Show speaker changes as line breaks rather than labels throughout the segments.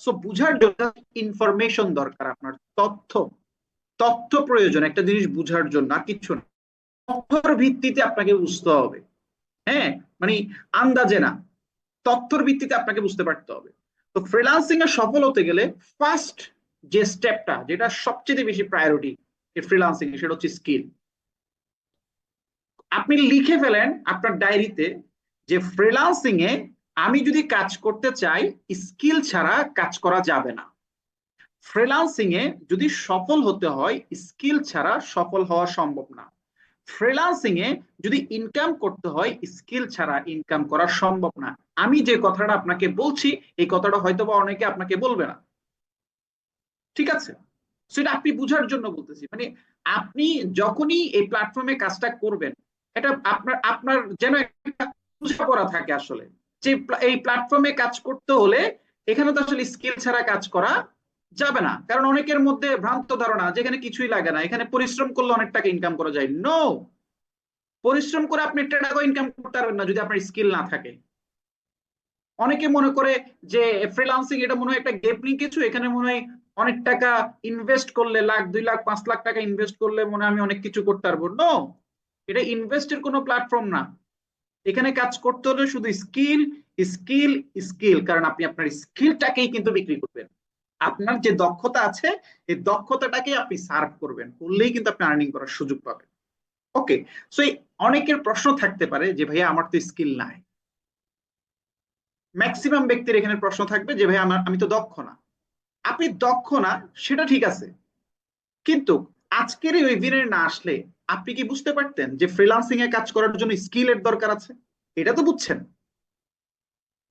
So বুঝার জন্য information দরকার, আপনার তথ্য তথ্য প্রয়োজন একটা জিনিস বুঝার জন্য, আর কিছু না। তথ্যের ভিত্তিতে আপনাকে বুঝতে হবে। হ্যাঁ, মানে আন্দাজে না, তথ্যের ভিত্তিতে আপনাকে বুঝতে পারতে হবে। তো ফ্রিল্যান্সিং এ সফল হতে গেলে ফার্স্ট যে স্টেপটা, যেটা সবচেয়ে বেশি প্রায়োরিটি ফ্রিল্যান্সিং এ, সেটা হচ্ছে স্কিল। আপনি লিখে ফেলেন আপনার ডায়েরিতে যে ফ্রিল্যান্সিং এ আমি যদি কাজ করতে চাই, স্কিল ছাড়া কাজ করা যাবে না। ফ্রিল্যান্সিং এ যদি সফল হতে হয়, স্কিল ছাড়া সফল হওয়া সম্ভব না। ফ্রিল্যান্সিং এ যদি ইনকাম করতে হয়, স্কিল ছাড়া ইনকাম করা সম্ভব না। আমি যে কথাটা আপনাকে বলছি, এই কথাটা হয়তো বা অনেকে আপনাকে বলবে না, ঠিক আছে? সেটা আপনি বুঝার জন্য বলতেছি। মানে আপনি যখনই এই প্ল্যাটফর্মে কাজটা করবেন, এটা আপনার আপনার যেন একটা বোঝাপড়া থাকে আসলে, যে এই প্ল্যাটফর্মে কাজ করতে হলে এখানে তো আসলে স্কিল ছাড়া কাজ করা যাবে না। কারণ অনেকের মধ্যে ভ্রান্ত ধারণা যেখানে কিছুই লাগে না, এখানে পরিশ্রম করলে অনেক টাকা ইনকাম করা যায়। নো, পরিশ্রম করে আপনি একটা টাকা ইনকাম করতে পারবেন না যদি আপনার স্কিল না থাকে। অনেকে মনে করে যে ফ্রিল্যান্সিং এটা মনে হয় একটা গেমলিং কিছু, এখানে মনে হয় অনেক টাকা ইনভেস্ট করলে, লাখ 2 লাখ 5 লাখ টাকা ইনভেস্ট করলে মনে হয় আমি অনেক কিছু করতে পারবো। নো, এটা ইনভেস্টের কোনো প্ল্যাটফর্ম না। এখানে কাজ করতে হলে শুধু স্কিল, স্কিল, স্কিল। কারণ আপনি আপনার স্কিলটাকেই কিন্তু বিক্রি করবেন। আপনার যে দক্ষতা আছে, এই দক্ষতাটাকে আপনি সার্ভ করবেন, করলেই কিন্তু আপনি আর্নিং করার সুযোগ পাবেন। ওকে। সো অনেকের প্রশ্ন থাকতে পারে যে ভাইয়া আমার তো স্কিল নাই। ম্যাক্সিমাম ব্যক্তির এখানে প্রশ্ন থাকবে যে ভাই আমি তো দক্ষ না। আপনি দক্ষ না, সেটা ঠিক আছে, কিন্তু আজকের এই ওয়েবিনারে না আসলে আপনি কি বুঝতে পারতেন যে ফ্রিল্যান্সিং এ কাজ করার জন্য স্কিলের দরকার আছে? এটা তো বুঝছেন।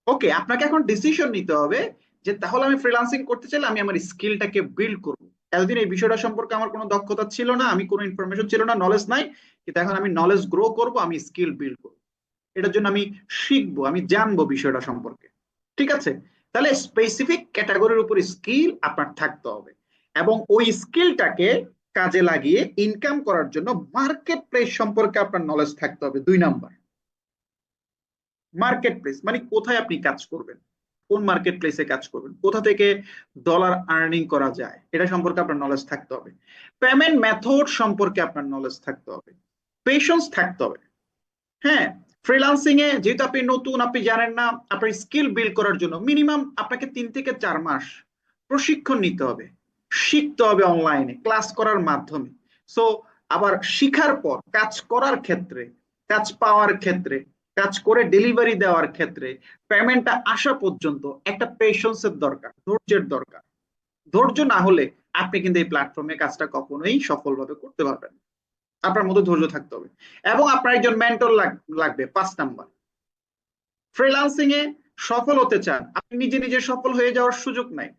ওকে, আপনাকে এখন ডিসিশন নিতে হবে যে তাহলে আমি ফ্রিল্যান্সিং করতে চাইলে আমি আমার স্কিলটাকে বিল্ড করবো। এতদিন এই বিষয়টা সম্পর্কে আমার কোনো দক্ষতা ছিল না, আমি কোনো ইনফরমেশন ছিল না, নলেজ নাই, কিন্তু এখন আমি নলেজ গ্রো করব, আমি স্কিল বিল্ড করবো। এটার জন্য আমি শিখবো, আমি জানবো বিষয়টা সম্পর্কে। ঠিক আছে? তাহলে স্পেসিফিক ক্যাটাগরির উপর স্কিল আপনার থাকতে হবে, এবং ওই স্কিলটাকে কাজে লাগিয়ে ইনকাম করার জন্য মার্কেট প্লেস সম্পর্কে আপনার নলেজ থাকতে হবে। 2 নাম্বার, মার্কেট প্লেস মানে কোথায় আপনি কাজ করবেন, কোন মার্কেট প্লেসে কাজ করবেন, কোথা থেকে ডলার আর্নিং করা যায়, এটা সম্পর্কে আপনার নলেজ থাকতে হবে। পেমেন্ট মেথড সম্পর্কে আপনার নলেজ থাকতে হবে। পেশেন্স থাকতে হবে। হ্যাঁ, ফ্রিল্যান্সিং এ যেহেতু আপনি নতুন, আপনি জানেন না, আপনার স্কিল বিল্ড করার জন্য মিনিমাম আপনাকে 3 থেকে 4 মাস প্রশিক্ষণ নিতে হবে, শিখতে হবে অনলাইনে ক্লাস করার মাধ্যমে। সো আবার শিখার পর কাজ করার ক্ষেত্রে, কাজ পাওয়ার ক্ষেত্রে, কাজ করে ডেলিভারি দেওয়ার ক্ষেত্রে, পেমেন্টটা আসা পর্যন্ত একটা পেশেন্সের দরকার, ধৈর্যের দরকার। ধৈর্য না হলে আপনি কিন্তু এই প্ল্যাটফর্মে কাজটা কখনোই সফলভাবে করতে পারবেন না। আপনার মধ্যে ধৈর্য থাকতে হবে, এবং আপনার একজন মেন্টর লাগবে। 5 নাম্বার, ফ্রিল্যান্সিং এ সফল হতে চান, আপনি নিজে নিজে সফল হয়ে যাওয়ার সুযোগ নাই।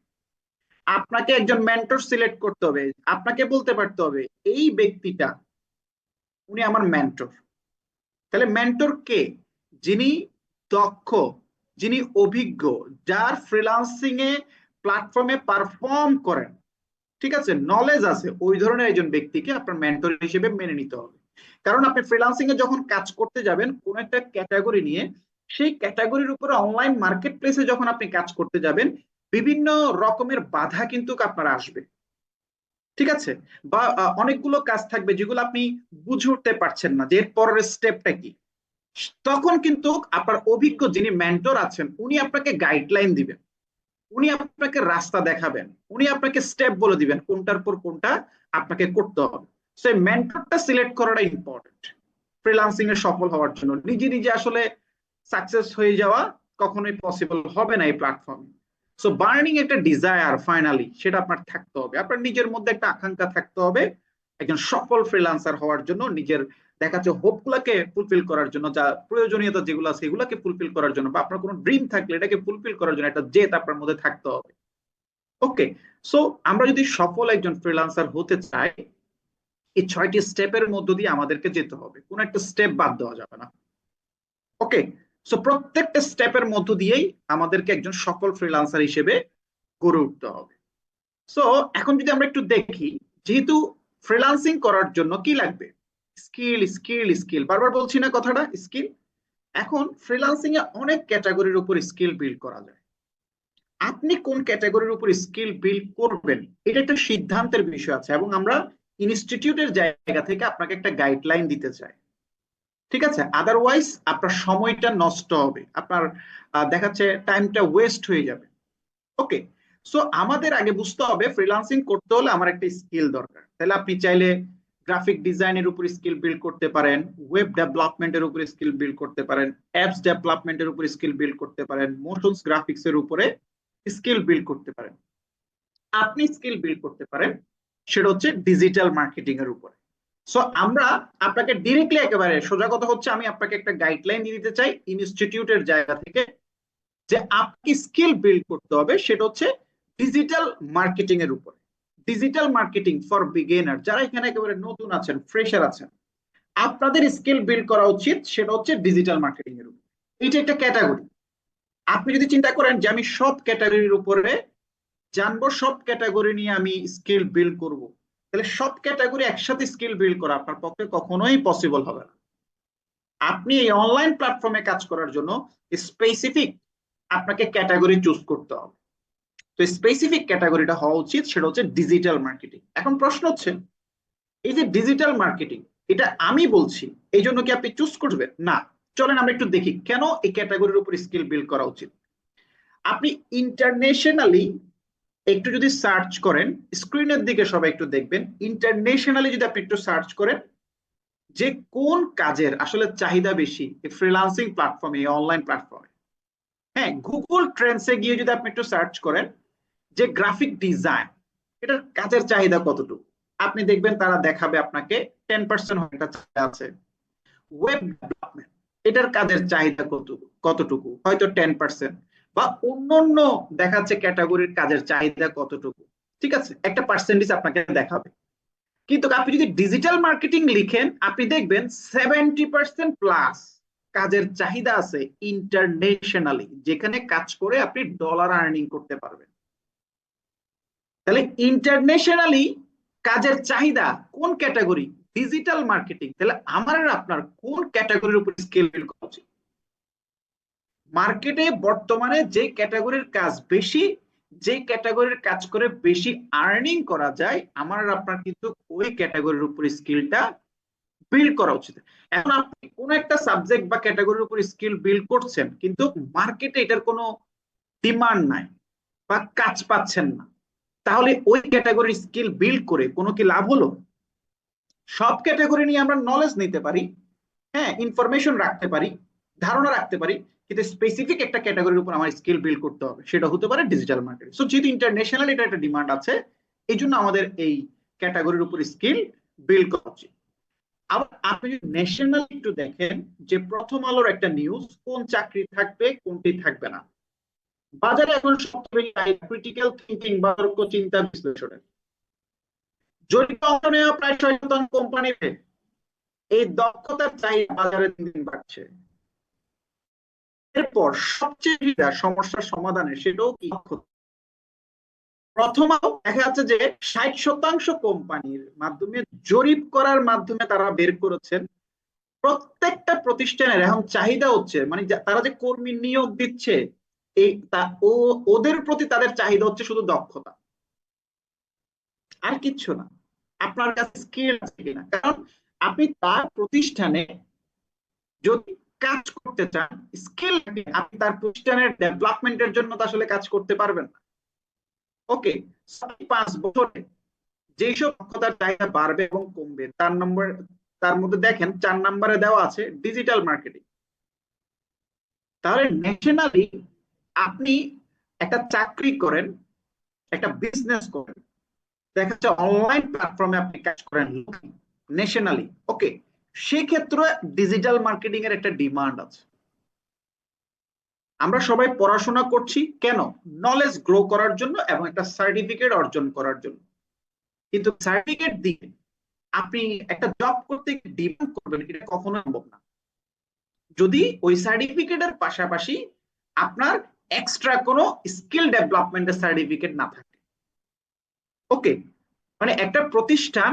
আপনাকে একজন মেন্টর সিলেক্ট করতে হবে। আপনাকে বলতে পারতে হবে এই ব্যক্তিটা, উনি আমার মেন্টর। তাহলে মেন্টর কে? যিনি দক্ষ, যিনি অভিজ্ঞ, যার ফ্রিল্যান্সিং এ প্ল্যাটফর্মে পারফর্ম করেন, ঠিক আছে, নলেজ আছে, ওই ধরনের একজন ব্যক্তিকে আপনার মেন্টর হিসেবে মেনে নিতে হবে। কারণ আপনি ফ্রিল্যান্সিং এ যখন কাজ করতে যাবেন কোন একটা ক্যাটাগরি নিয়ে, সেই ক্যাটাগরির উপরে অনলাইন মার্কেট প্লেসে যখন আপনি কাজ করতে যাবেন, বিভিন্ন রকমের বাধা কিন্তু আপনার আসবে। ঠিক আছে? বা অনেকগুলো কাজ থাকবে যেগুলো আপনি বুঝে উঠতে পারছেন না যে এর পরের স্টেপটা কি। তখন কিন্তু আপনার অভিজ্ঞ যিনি মেন্টর আছেন, উনি আপনাকে গাইডলাইন দিবেন, উনি আপনাকে রাস্তা দেখাবেন, উনি আপনাকে স্টেপ বলে দিবেন কোনটার পর কোনটা আপনাকে করতে হবে। সেই মেন্টরটা সিলেক্ট করাটা ইম্পর্টেন্ট ফ্রিল্যান্সিং এ সফল হওয়ার জন্য। নিজে নিজে আসলে সাকসেস হয়ে যাওয়া কখনোই পসিবল হবে না এই প্ল্যাটফর্মে। সো বার্নিং একটা ডিজায়ার, ফাইনালি সেটা আপনার থাকতে হবে, আপনার নিজের মধ্যে একটা আকাঙ্ক্ষা থাকতে হবে একজন সফল ফ্রিল্যান্সার হওয়ার জন্য। নিজের দেখাচ্ছে হোপ গুলাকে ফুলফিল করার জন্য, যা প্রয়োজনীয়তা যেগুলো আছে এগুলাকে ফুলফিল করার জন্য, বা আপনার কোনো ড্রিম থাকলে এটাকে ফুলফিল করার জন্য একটা জেদ আপনার মধ্যে থাকতে হবে। ওকে। সো আমরা যদি সফল একজন ফ্রিল্যান্সার হতে চাই, এই 6টি স্টেপের মধ্য দিয়ে আমাদেরকে যেতে হবে, কোন একটা স্টেপ বাদ দেওয়া যাবে না। ওকে। সো প্রত্যেকটা স্টেপের মধ্য দিয়েই আমাদেরকে একজন সফল ফ্রিল্যান্সার হিসেবে গড়ে উঠতে হবে। সো এখন যদি আমরা একটু দেখি, যেহেতু ফ্রিল্যান্সিং করার জন্য কি লাগবে? স্কিল, স্কিল, স্কিল, বারবার বলছি না কথাটা, স্কিল। এখন ফ্রিল্যান্সিং এ অনেক ক্যাটাগরির উপর স্কিল বিল্ড করা যায়। আপনি কোন ক্যাটাগরির উপর স্কিল বিল্ড করবেন এটা একটা সিদ্ধান্তের বিষয় আছে, এবং আমরা ইনস্টিটিউটের জায়গা থেকে আপনাকে একটা গাইডলাইন দিতে চাই। ঠিক আছে, আদারওয়াইজ আপনার সময়টা নষ্ট হবে, আপনার দেখাচ্ছে টাইমটা ওয়েস্ট হয়ে যাবে। ওকে, সো আমাদের আগে বুঝতে হবে ফ্রিল্যান্সিং করতে হলে আমার একটা স্কিল দরকার। তাহলে আপনি চাইলে গ্রাফিক ডিজাইনের উপর স্কিল বিল্ড করতে পারেন, ওয়েব ডেভেলপমেন্টের উপর স্কিল বিল্ড করতে পারেন, অ্যাপস ডেভেলপমেন্টের উপর স্কিল বিল্ড করতে পারেন, মোশনস গ্রাফিক্স এর উপরে স্কিল বিল্ড করতে পারেন। আপনি স্কিল বিল্ড করতে পারেন সেটা হচ্ছে ডিজিটাল মার্কেটিং এর উপরে। সো আমরা আপনাকে ডিরেক্টলি, একেবারে সোজা কথা হচ্ছে, আমি আপনাকে একটা গাইডলাইন দিয়ে দিতে চাই ইনস্টিটিউটের জায়গা থেকে, যে আপনি স্কিল বিল্ড করতে হবে সেটা হচ্ছে ডিজিটাল মার্কেটিং এর উপরে। ডিজিটাল মার্কেটিং ফর বিগিনার, যারা এখানে একেবারে নতুন আছেন, ফ্রেশার আছেন, আপনাদের স্কিল বিল্ড করা উচিত সেটা হচ্ছে ডিজিটাল মার্কেটিং এর উপর। এটা একটা ক্যাটাগরি। আপনি যদি চিন্তা করেন যে আমি সব ক্যাটাগরির উপরে জানবো, সব ক্যাটাগরি নিয়ে আমি স্কিল বিল্ড করব, তাহলে সব ক্যাটাগরি একসাথে স্কিল বিল্ড করা আপনার পক্ষে কখনোই পসিবল হবে না। আপনি এই অনলাইন প্ল্যাটফর্মে কাজ করার জন্য স্পেসিফিক আপনাকে ক্যাটাগরি চুজ করতে হবে। তো স্পেসিফিক ক্যাটাগরিটা হওয়া উচিত সেটা হচ্ছে ডিজিটাল মার্কেটিং। এখন প্রশ্ন হচ্ছে, এই যে ডিজিটাল মার্কেটিং, এটা আমি বলছি এই জন্য কি আপনি চুজ করবেন? না। চলেন আমরা একটু দেখি কেন এই ক্যাটাগরির উপর স্কিল বিল্ড করা উচিত। আপনি ইন্টারন্যাশনালি একটু যদি সার্চ করেন, স্ক্রিনের দিকে সবাই একটু দেখবেন, ইন্টারন্যাশনালি যদি আপনি একটু সার্চ করেন যে কোন কাজের আসলে চাহিদা বেশি এই ফ্রিল্যান্সিং প্ল্যাটফর্মে, এই অনলাইন প্ল্যাটফর্মে। হ্যাঁ, গুগল ট্রেন্ডসে গিয়ে যদি আপনি একটু সার্চ করেন যে গ্রাফিক ডিজাইন, এটার কাজের চাহিদা কতটুকু, আপনি দেখবেন তারা দেখাবে আপনাকে 10% হয়তো চাহিদা আছে। ওয়েব ডেভেলপমেন্ট, এটার কাজের চাহিদা কতটুকু, হয়তো 10%, বা অন্যান্য দেখাচ্ছে ক্যাটাগরির কাজের চাহিদা কতটুকু, ঠিক আছে, একটা পার্সেন্টেজ আপনাকে দেখাবে। কিন্তু আপনি যদি ডিজিটাল মার্কেটিং লিখেন, আপনি দেখবেন 70% প্লাস কাজের চাহিদা আছে ইন্টারন্যাশনালি, যেখানে কাজ করে আপনি ডলার আর্নিং করতে পারবেন। তাহলে ইন্টারন্যাশনালি কাজের চাহিদা কোন ক্যাটাগরি? Digital marketing. তাহলে আমার আর আপনার কোন ক্যাটাগরির উপর স্কিল বিল্ড করা উচিত? মার্কেটে বর্তমানে যে ক্যাটাগরির কাজ বেশি, যে ক্যাটাগরির কাজ করে বেশি আর্নিং করা যায়, আমার আর আপনার কিন্তু ওই ক্যাটাগরির উপর স্কিলটা বিল্ড করা উচিত। এখন আপনি কোন একটা সাবজেক্ট বা ক্যাটাগরির উপর স্কিল বিল্ড করছেন, কিন্তু মার্কেটে এটার কোনো ডিমান্ড নাই বা কাজ পাচ্ছেন না, তাহলে ওই ক্যাটাগরির স্কিল বিল্ড করে কোনো কি লাভ হলো? সব ক্যাটাগরি নিয়ে আমরা নলেজ নিতে পারি, হ্যাঁ, ইনফরমেশন রাখতে পারি, ধারণা রাখতে পারি, কিন্তু স্পেসিফিক একটা ক্যাটাগরির উপর আমার স্কিল বিল্ড করতে হবে, সেটা হতে পারে ডিজিটাল মার্কেটিং। সো যেহেতু ইন্টারন্যাশনাল এটা একটা ডিমান্ড আছে, এই জন্য আমাদের এই ক্যাটাগরির উপর স্কিল বিল্ড করা উচিত। আবার আপনি যদি ন্যাশনাল একটু দেখেন, যে প্রথম আলোর একটা নিউজ, কোন চাকরি থাকবে কোনটি থাকবে না। বাজারে এখন সবচেয়ে বেশি ক্রিটিক্যাল থিঙ্কিং বা তর্ক চিন্তা বিশ্লেষণের জড়িত অংশ নেওয়া প্রায় 6% কোম্পানিতে। এই দক্ষতার চাহিদা বাজারে দিন দিন বাড়ছে। এরপর সবচেয়ে সমস্যার সমাধানে সেটাও কি? প্রথম দেখা যাচ্ছে যে 60% কোম্পানির মাধ্যমে জরিপ করার মাধ্যমে তারা বের করেছেন প্রত্যেকটা প্রতিষ্ঠানের এখন চাহিদা হচ্ছে, মানে তারা যে কর্মী নিয়োগ দিচ্ছে, এই ওদের প্রতি তাদের চাহিদা হচ্ছে শুধু দক্ষতা, আর কিচ্ছু না। আপনার কাছে স্কিল আছে কিনা, কারণ আপনি তার প্রতিষ্ঠানে যদি কাজ করতে চান, স্কিল আপনি তার প্রতিষ্ঠানের ডেভেলপমেন্টের জন্য তো আসলে কাজ করতে পারবেন না। ওকে, 5 বছরে যেসব দক্ষতার চাহিদা বাড়বে এবং কমবে, তার মধ্যে দেখেন 4 নম্বরে দেওয়া আছে ডিজিটাল মার্কেটিং। তাহলে ন্যাশনালি আপনি একটা চাকরি করেন, একটা বিজনেস করেন, দেখা যাচ্ছে অনলাইন প্ল্যাটফর্মে আপনি কাজ করেন ন্যাশনালি, ওকে, সেক্ষেত্রে ডিজিটাল মার্কেটিং এর একটা ডিমান্ড আছে। আমরা সবাই পড়াশোনা করছি কেন? নলেজ গ্রো করার জন্য এবং একটা সার্টিফিকেট অর্জন করার জন্য। কিন্তু সার্টিফিকেট দিয়ে আপনি একটা জব করতে ডিমান্ড করবেন, এটা কখনো সম্ভব না যদি ওই সার্টিফিকেটের পাশাপাশি আপনার এক্সট্রা কোনো স্কিল ডেভেলপমেন্টের সার্টিফিকেট না থাকে। ওকে, মানে একটা প্রতিষ্ঠান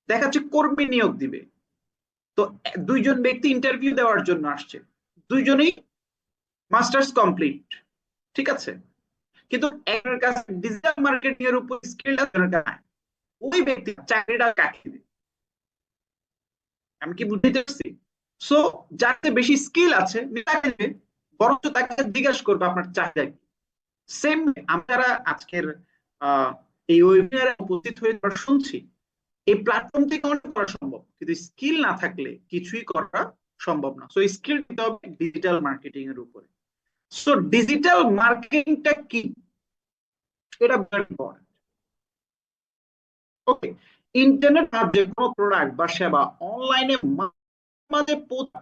দেখাচ্ছে কর্মী নিয়োগ দিবে, তো 2জন ব্যক্তি ইন্টারভিউ দেওয়ার জন্য আসছে, 2জনেই মাস্টার্স কমপ্লিট, ঠিক আছে, কিন্তু একজনের কাছে ডিজিটাল মার্কেটিং এর উপর স্কিল আছে, নাই, ওই ব্যক্তি চাকরিটা কাকে দিবে? আমি কি বুঝতে পারছি? সো যাতে বেশি স্কিল আছে তাকে দিবে, বরঞ্চ তাকে জিজ্ঞাসা করবে আপনার চাহিদা কি। সেম আমরা আজকের এই ওয়েবিনারে উপস্থিত হয়ে আমরা শুনছি, এই প্ল্যাটফর্ম থেকে অনেক করা সম্ভব, কিন্তু স্কিল না থাকলে কিছুই করা সম্ভব না। সো স্কিল দিতে হবে ডিজিটাল মার্কেটিং এর উপরে। সো ডিজিটাল মার্কেটিংটা কি, এটা ভেরি ইম্পর্টেন্ট। ওকে, ইন্টারনেট যে কোনো প্রোডাক্ট বা সেবা অনলাইনে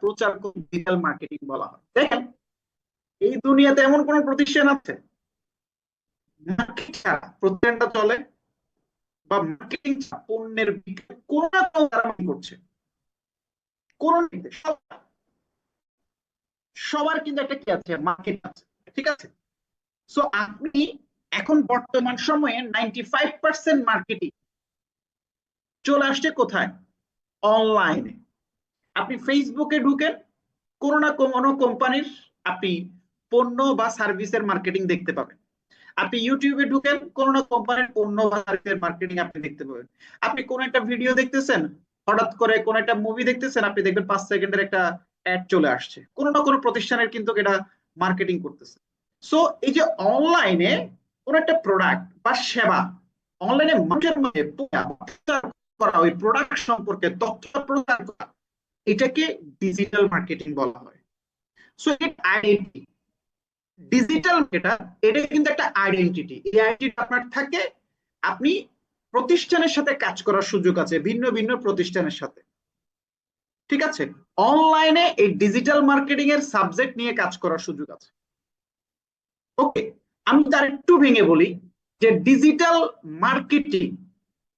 প্রচার করে ডিজিটাল মার্কেটিং বলা হয়। দেখেন, এই দুনিয়াতে এমন কোন প্রতিষ্ঠান আছে মার্কেটিং ছাড়া প্রতিষ্ঠানটা চলে, বা মার্কেটিং পণ্যের বিক্রি কোন না কোন তারা করছে, কোন সবার কিন্তু একটা কি আছে, মার্কেট আছে, ঠিক আছে? সো আপনি এখন বর্তমান সময়ে 95% মার্কেটিং চলে আসছে কোথায়? অনলাইনে। আপনি ফেসবুকে ঢুকেন, কোনো না কোনো কোম্পানির আপনি পণ্য বা সার্ভিসের মার্কেটিং দেখতে পাবেন। আপনি ইউটিউবে ঢুকেন, কোনো না কোম্পানির পণ্য বা সার্ভিসের মার্কেটিং আপনি দেখতে পাবেন। আপনি কোন একটা ভিডিও দেখতেছেন, হঠাৎ করে কোন একটা মুভি দেখতেছেন, আপনি দেখবেন 5 সেকেন্ডের একটা অ্যাড চলে আসছে, কোনো না কোনো প্রতিষ্ঠানের কিন্তু এটা মার্কেটিং করতেছে। সো এই যে অনলাইনে কোন একটা প্রোডাক্ট বা সেবা অনলাইনে মানুষের মধ্যে করা, ওই প্রোডাক্ট সম্পর্কে তথ্য প্রদান করা, এটাকে ডিজিটাল মার্কেটিং বলা হয়। সো আইডেন্টিটি ডিজিটাল, এটা কিন্তু একটা আইডেন্টিটি। এই আইডেন্টিটি আপনার থাকে, আপনি প্রতিষ্ঠানের সাথে কাজ করার সুযোগ আছে, ভিন্ন ভিন্ন প্রতিষ্ঠানের সাথে, ঠিক আছে? অনলাইনে এই ডিজিটাল মার্কেটিং এর সাবজেক্ট নিয়ে কাজ করার সুযোগ আছে। ওকে, আমি তার একটু ভেঙে বলি যে ডিজিটাল মার্কেটিং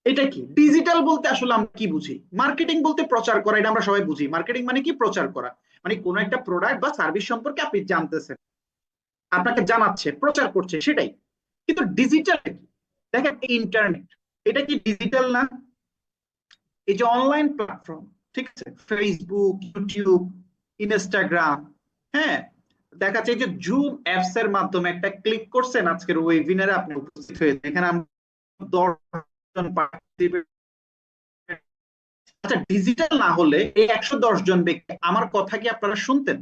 এটা কি। ডিজিটাল বলতে আসলে আমরা কি বুঝি? মার্কেটিং বলতে প্রচার করা, এটা আমরা সবাই বুঝি। মার্কেটিং মানে কি? প্রচার করা। মানে কোন একটা প্রোডাক্ট বা সার্ভিস সম্পর্কে আপনি জানতেছেন, আপনাকে জানাচ্ছে, প্রচার করছে, সেটাই। কিন্তু ডিজিটাল কি? দেখেন, ইন্টারনেট এটা কি ডিজিটাল না? এই যে অনলাইন প্ল্যাটফর্ম, ঠিক আছে, ফেসবুক, ইউটিউব, ইনস্টাগ্রাম, হ্যাঁ, দেখা যাচ্ছে যে জুম অ্যাপস এর মাধ্যমে একটা ক্লিক করছেন, আজকের ওয়েবিনারে আপনি উপস্থিত হয়েছেন। এখানে আমরা 10 জন পার্টিসিপেট। আচ্ছা, ডিজিটাল না হলে এই 110 জন ব্যক্তি আমার কথা কি আপনারা শুনতেন?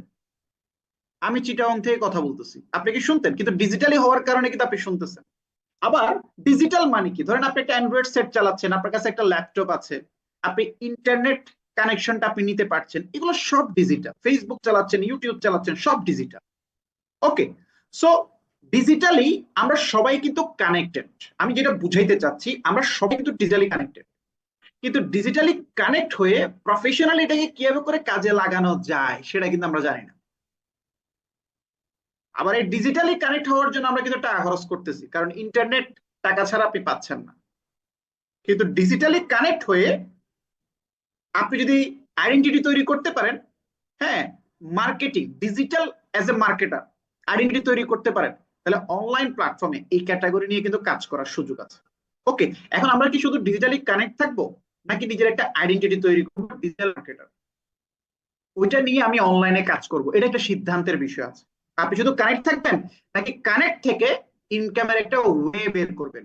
আমি চিটাগং থেকে কথা বলতেছি, আপনি কি শুনতেন? কিন্তু ডিজিটালি হওয়ার কারণে কিন্তু আপনি শুনতেছেন। আবার ডিজিটাল মানে কি? ধরেন আপনি একটা অ্যান্ড্রয়েড সেট চালাচ্ছেন, আপনার কাছে একটা ল্যাপটপ আছে, আপনি ইন্টারনেট কানেকশনটা আপনি নিতে পারছেন, এগুলো সব ডিজিটাল। ফেসবুক চালাচ্ছেন, ইউটিউব চালাচ্ছেন, সব ডিজিটাল। ওকে, সো ডিজিটালি আমরা সবাই কিন্তু কানেক্টেড। আমি যেটা বুঝাইতে চাচ্ছি, আমরা সবাই কিন্তু ডিজিটালি কানেক্টেড, কিন্তু ডিজিটালি কানেক্ট হয়ে প্রফেশনালি এটাকে কিভাবে করে কাজে লাগানো যায় সেটা কিন্তু আমরা জানি না। আবার এই ডিজিটালি কানেক্ট হওয়ার জন্য আমরা কিন্তু টাকা খরচ করতেছি, কারণ ইন্টারনেট টাকা ছাড়া আপনি পাচ্ছেন না। কিন্তু ডিজিটালি কানেক্ট হয়ে আপনি যদি আইডেন্টিটি তৈরি করতে পারেন, হ্যাঁ, marketing digital as a marketer identity তৈরি করতে পারেন, তাহলে অনলাইন প্ল্যাটফর্মে এই ক্যাটাগরি নিয়ে কিন্তু কাজ করার সুযোগ আছে। ওকে, এখন আমরা কি শুধু ডিজিটালি কানেক্ট থাকবো, নাকি নিজের একটা আইডেন্টিটি তৈরি করবো ডিজিটাল মার্কেটার, ওইটা নিয়ে আমি অনলাইনে কাজ করব, এটা একটা সিদ্ধান্তের বিষয় আছে। আপনি শুধু কানেক্ট থাকবেন, নাকি কানেক্ট থেকে ইনকামের একটা ওয়ে বের করবেন,